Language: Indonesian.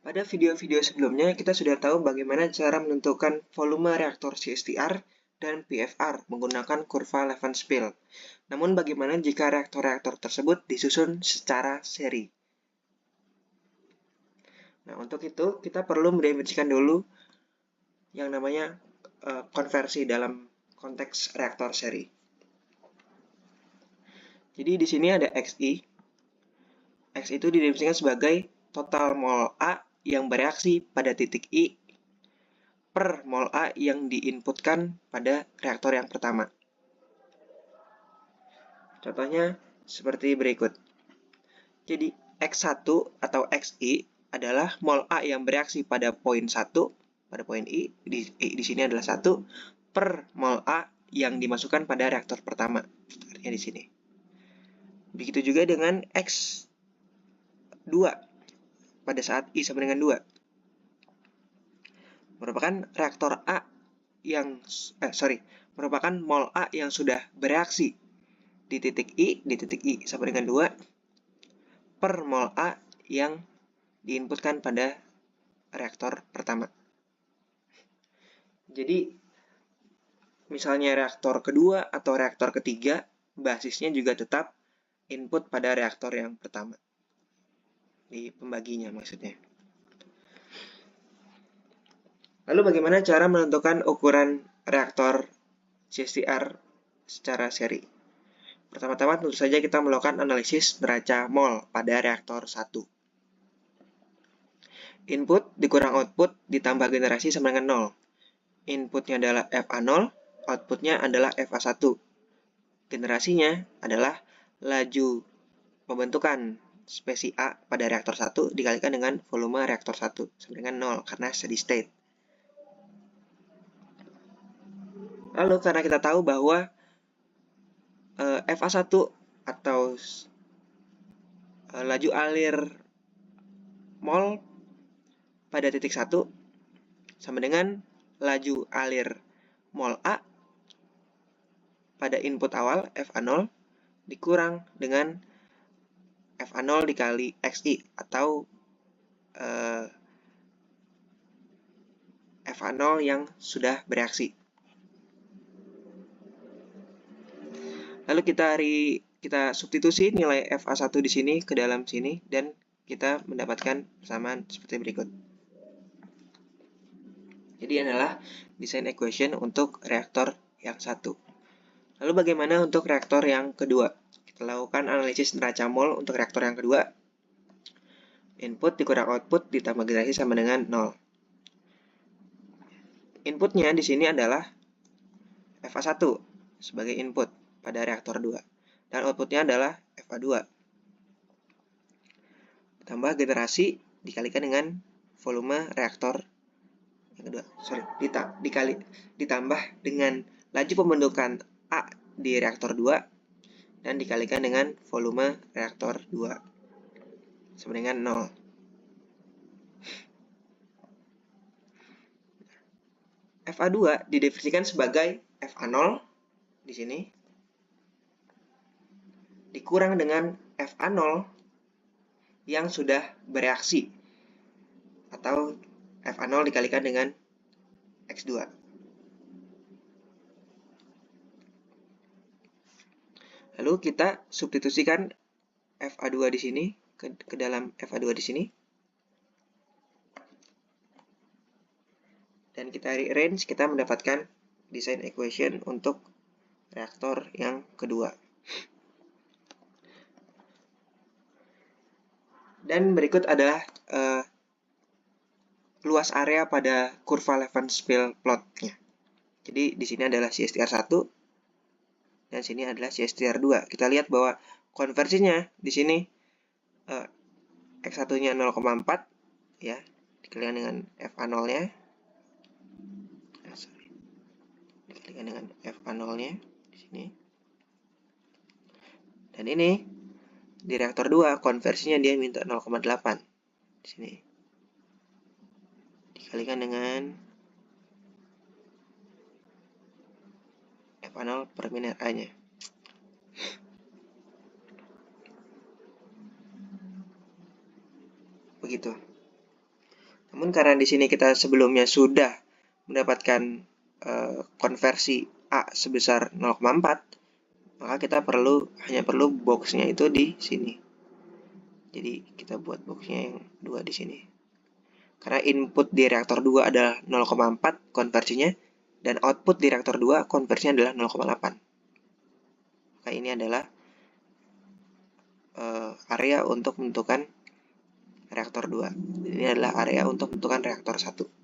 Pada video-video sebelumnya, kita sudah tahu bagaimana cara menentukan volume reaktor CSTR dan PFR menggunakan kurva Levenspiel. Namun bagaimana jika reaktor-reaktor tersebut disusun secara seri? Nah, untuk itu kita perlu mendefinisikan dulu yang namanya konversi dalam konteks reaktor seri. Jadi di sini ada XI. X itu didefinisikan sebagai total mol A yang bereaksi pada titik I per mol A yang diinputkan pada reaktor yang pertama. Contohnya seperti berikut. Jadi X1 atau XI adalah mol A yang bereaksi pada poin 1, pada poin I di sini adalah 1, per mol A yang dimasukkan pada reaktor pertama. Artinya di sini. Begitu juga dengan X2 pada saat I sama dengan 2. Merupakan reaktor A merupakan mol A yang sudah bereaksi di titik I sama dengan 2 per mol A yang diinputkan pada reaktor pertama. Jadi misalnya reaktor kedua atau reaktor ketiga, basisnya juga tetap input pada reaktor yang pertama. Di pembaginya maksudnya. Lalu bagaimana cara menentukan ukuran reaktor CSTR secara seri? Pertama-tama tentu saja kita melakukan analisis neraca mol pada reaktor 1. Input dikurang output ditambah generasi sama dengan 0. Inputnya adalah FA0, outputnya adalah FA1. Generasinya adalah laju pembentukan spesi A pada reaktor 1 dikalikan dengan volume reaktor 1 sama dengan 0 karena steady state. Lalu karena kita tahu bahwa FA1 atau laju alir mol pada titik 1 sama dengan laju alir mol A pada input awal FA0 dikurang dengan FA0 dikali XI atau FA0 yang sudah bereaksi. Lalu kita substitusi nilai FA1 di sini ke dalam sini dan kita mendapatkan persamaan seperti berikut. Jadi adalah design equation untuk reaktor yang satu. Lalu bagaimana untuk reaktor yang kedua? Kita lakukan analisis neraca mol untuk reaktor yang kedua. Input dikurang output ditambah generasi sama dengan 0. Inputnya di sini adalah FA1 sebagai input pada reaktor 2. Dan outputnya adalah FA2. Tambah generasi dikalikan dengan volume reaktor yang kedua. Ditambah dengan laju pembentukan A di reaktor 2 dan dikalikan dengan volume reaktor 2 sama dengan 0. FA2 didefinisikan sebagai FA0 di sini dikurang dengan FA0 yang sudah bereaksi atau FA0 dikalikan dengan X2. Lalu kita substitusikan FA2 di sini ke dalam FA2 di sini. Dan kita rearrange, kita mendapatkan design equation untuk reaktor yang kedua. Dan berikut adalah luas area pada kurva Levenspiel plotnya. Jadi di sini adalah CSTR1 dan sini adalah CSTR2. Kita lihat bahwa konversinya di sini X1-nya 0,4 ya, dikalikan dengan FA0-nya. Dikalikan dengan FA0-nya di sini. Dan ini di reaktor 2 konversinya dia minta 0,8 di sini. Dikalikan dengan FA0 per minus A-nya. Begitu. Namun karena di sini kita sebelumnya sudah mendapatkan konversi A sebesar 0,4, maka kita hanya perlu boxnya itu di sini. Jadi kita buat boxnya yang 2 di sini. Karena input di reaktor 2 adalah 0,4 konversinya, dan output di reaktor 2 konversinya adalah 0,8. Maka ini adalah area untuk menentukan reaktor 2. Ini adalah area untuk menentukan reaktor 1.